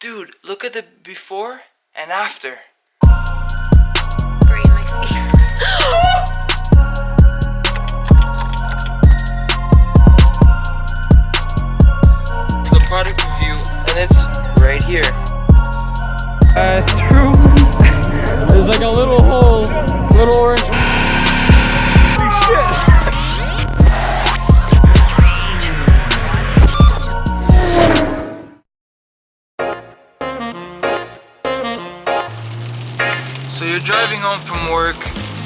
Dude, look at the before and after. The product review, and it's right here. Through there's like a little hole, little orange. Holy shit! So you're driving home from work,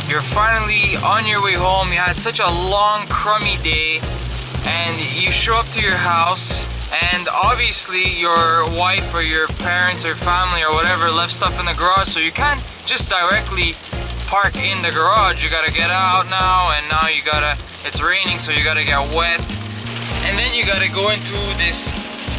you're finally on your way home, you had such a long crummy day, and you show up to your house, and obviously your wife or your parents or family or whatever left stuff in the garage, so you can't just directly park in the garage. You gotta get out now, and now it's raining, so you gotta get wet, and then you gotta go into this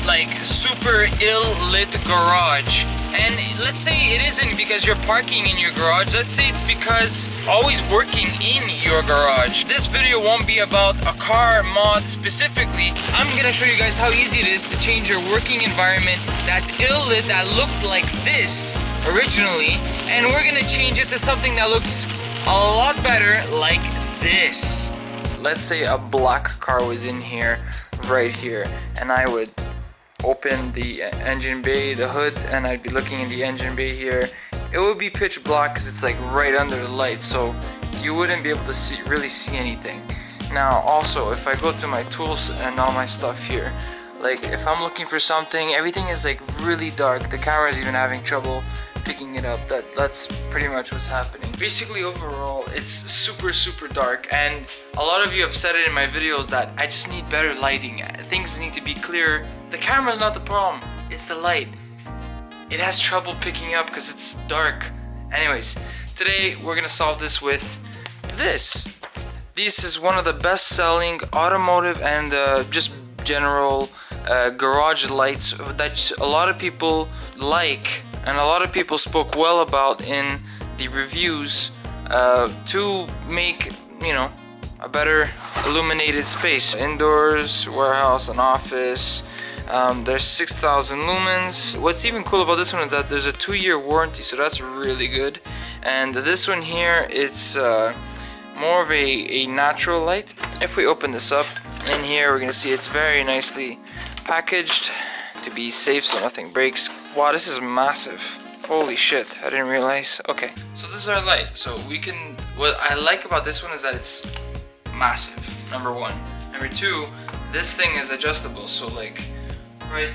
like super ill-lit garage. And let's say it isn't because you're parking in your garage, let's say it's because always working in your garage. This video won't be about a car mod specifically. I'm gonna show you guys how easy it is to change your working environment that's ill-lit, that looked like this originally, and we're gonna change it to something that looks a lot better, like this. Let's say a black car was in here, right here, and I would open the engine bay, the hood, and I'd be looking in the engine bay here. It would be pitch black because it's like right under the light, so you wouldn't be able to really see anything. Now also, if I go to my tools and all my stuff here, like if I'm looking for something, everything is like really dark. The camera is even having trouble picking it up. That's pretty much what's happening. Basically overall, it's super dark, and a lot of you have said it in my videos that I just need better lighting. Things need to be clearer. The camera's not the problem, it's the light. It has trouble picking up because it's dark. Anyways, today we're gonna solve this with this. This is one of the best selling automotive and just general garage lights that a lot of people like, and a lot of people spoke well about in the reviews to make, you know, a better illuminated space. Indoors, warehouse, and office. There's 6,000 lumens. What's even cool about this one is that there's a 2-year warranty, so that's really good. And this one here, it's more of a natural light. If we open this up, in here we're gonna see it's very nicely packaged to be safe so nothing breaks. Wow, this is massive. Holy shit, I didn't realize. Okay, so this is our light. So we can, what I like about this one is that it's massive, number one. Number two, this thing is adjustable, so like right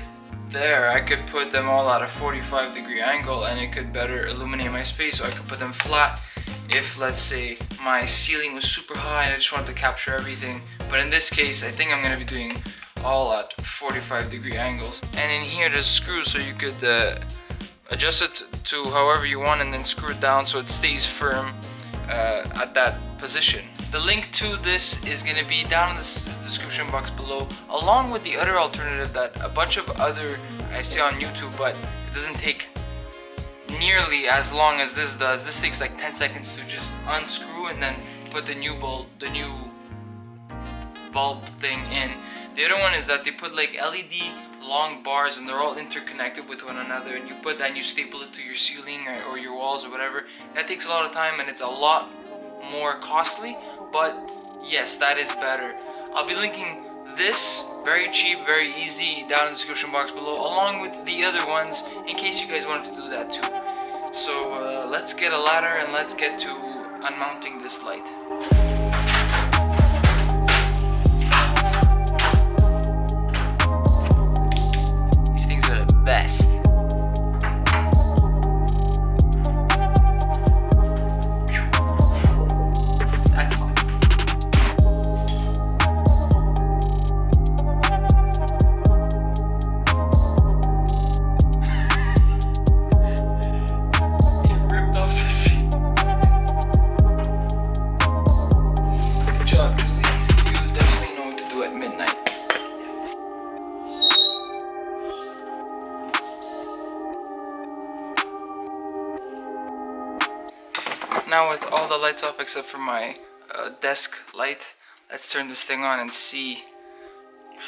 there I could put them all at a 45-degree angle and it could better illuminate my space. So I could put them flat if, let's say, my ceiling was super high and I just wanted to capture everything. But in this case, I think I'm gonna be doing all at 45-degree angles. And in here there's screws, so you could adjust it to however you want and then screw it down so it stays firm at that position. The link to this is going to be down in the description box below, along with the other alternative that a bunch of other I see on YouTube, but it doesn't take nearly as long as this does. This takes like 10 seconds to just unscrew and then put the new bulb thing in. The other one is that they put like LED long bars and they're all interconnected with one another, and you put that and you staple it to your ceiling or your walls or whatever. That takes a lot of time and it's a lot more costly, but yes, that is better. I'll be linking this, very cheap, very easy, down in the description box below, along with the other ones in case you guys wanted to do that too. So let's get a ladder and let's get to unmounting this light. These things are the best. Now with all the lights off except for my desk light, let's turn this thing on and see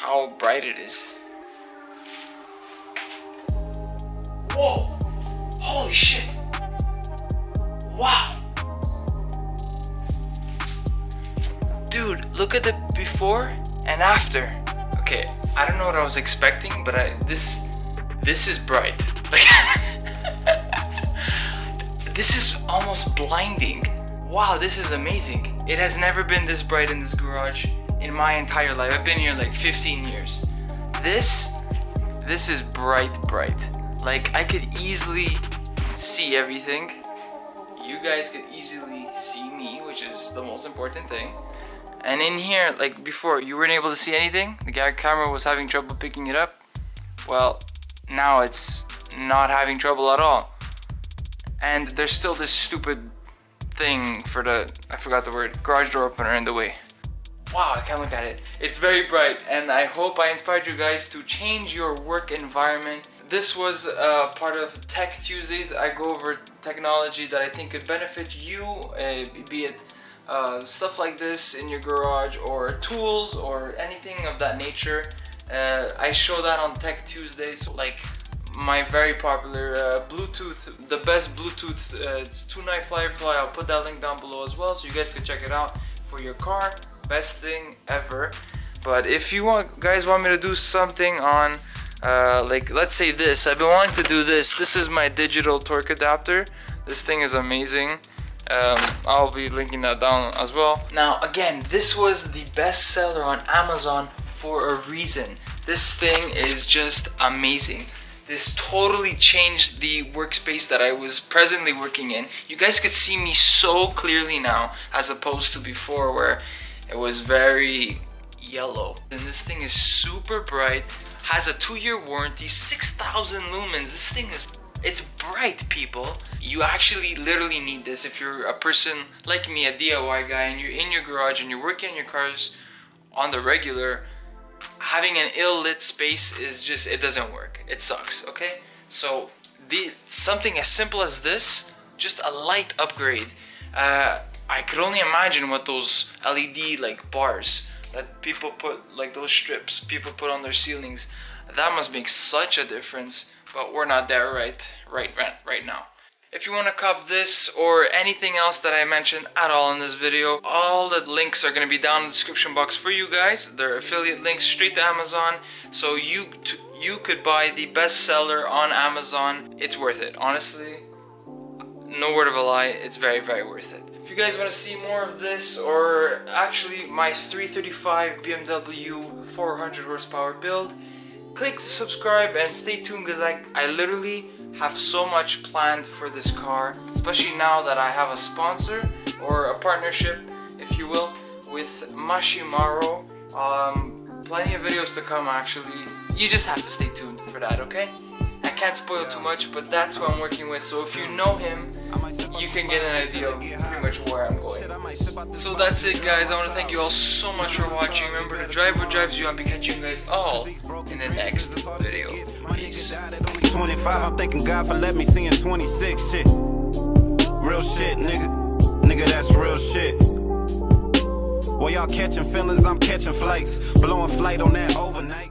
how bright it is. before and after. Okay, I don't know what I was expecting, but this is bright. Like this is almost blinding. Wow, this is amazing. It has never been this bright in this garage in my entire life. I've been here like 15 years. This is bright. Like I could easily see everything. You guys could easily see me, which is the most important thing. And in here, like before, you weren't able to see anything. The camera was having trouble picking it up. Well, now it's not having trouble at all. And there's still this stupid thing for the, I forgot the word, garage door opener in the way. Wow, I can't look at it. It's very bright, and I hope I inspired you guys to change your work environment. This was part of Tech Tuesdays. I go over technology that I think could benefit you, be it stuff like this in your garage or tools or anything of that nature. I show that on Tech Tuesdays, like my very popular Bluetooth, the best Bluetooth, it's 2-night Firefly. I'll put that link down below as well so you guys can check it out for your car. Best thing ever. But if you guys want me to do something on like let's say this, I've been wanting to do this. This is my digital torque adapter. This thing is amazing. I'll be linking that down as well. Now again, this was the best seller on Amazon for a reason. This thing is just amazing. This totally changed the workspace that I was presently working in. You guys could see me so clearly now as opposed to before where it was very yellow. And this thing is super bright, has a 2-year warranty, 6,000 lumens. This thing is, it's bright, people. You actually literally need this if you're a person like me, a DIY guy, and you're in your garage and you're working on your cars on the regular. Having an ill-lit space is just, it doesn't work. It sucks, okay? So something as simple as this, just a light upgrade. I could only imagine what those LED like bars that people put, like those strips people put on their ceilings, that must make such a difference. But we're not there right now. If you want to cop this or anything else that I mentioned at all in this video, all the links are going to be down in the description box for you guys. They're affiliate links straight to Amazon, so you could buy the bestseller on Amazon. It's worth it, honestly. No word of a lie, it's very worth it. If you guys want to see more of this, or actually my 335 BMW 400 horsepower build, click subscribe and stay tuned, because I literally have so much planned for this car, especially now that I have a sponsor or a partnership, if you will, with Mashimaro. Plenty of videos to come actually. You just have to stay tuned for that, okay? I can't spoil too much, but that's who I'm working with, so if you know him, you can get an idea of pretty much where I'm going. So that's it, guys. I want to thank you all so much for watching. Remember to drive what drives you. I'll be catching you guys all in the next video. Peace. 25, I'm thanking God for letting me see in 26. Shit. Real shit, nigga. Nigga, that's real shit. While y'all catching feelings, I'm catching flights. Blowing flight on that overnight.